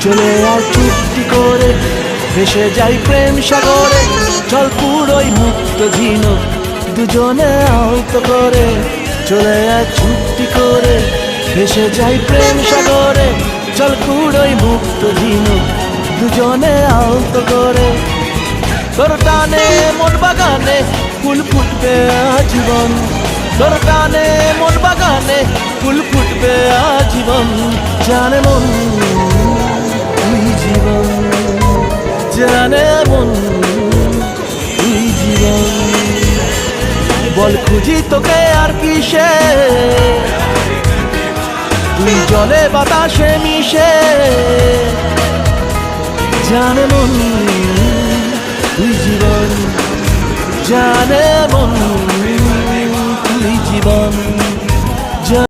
চলে আয় চুপটি করে, ভেসে যাই প্রেম সাগরে। চল পুরোই মুক্ত ঝিনুক দুজনে আলতো করে, চলে আয় চুপটি করে, ভেসে যাই প্রেম সাগরে। চল পুরোই মুক্ত ঝিনুক দুজনে আলতো করে। তোর টানে মন বাগানে ফুল ফুটবে আজীবন, তোর টানে মন বাগানে ফুল ফুটবে আজীবন। জানে মন তুই জীবন, জানে মন তুই জীবন। বল খুঁজি তোকে আর কিসে, তুই জলে বাতাসে মিশে। জানে মন তুই জীবন, জানে মন তুই জীবন।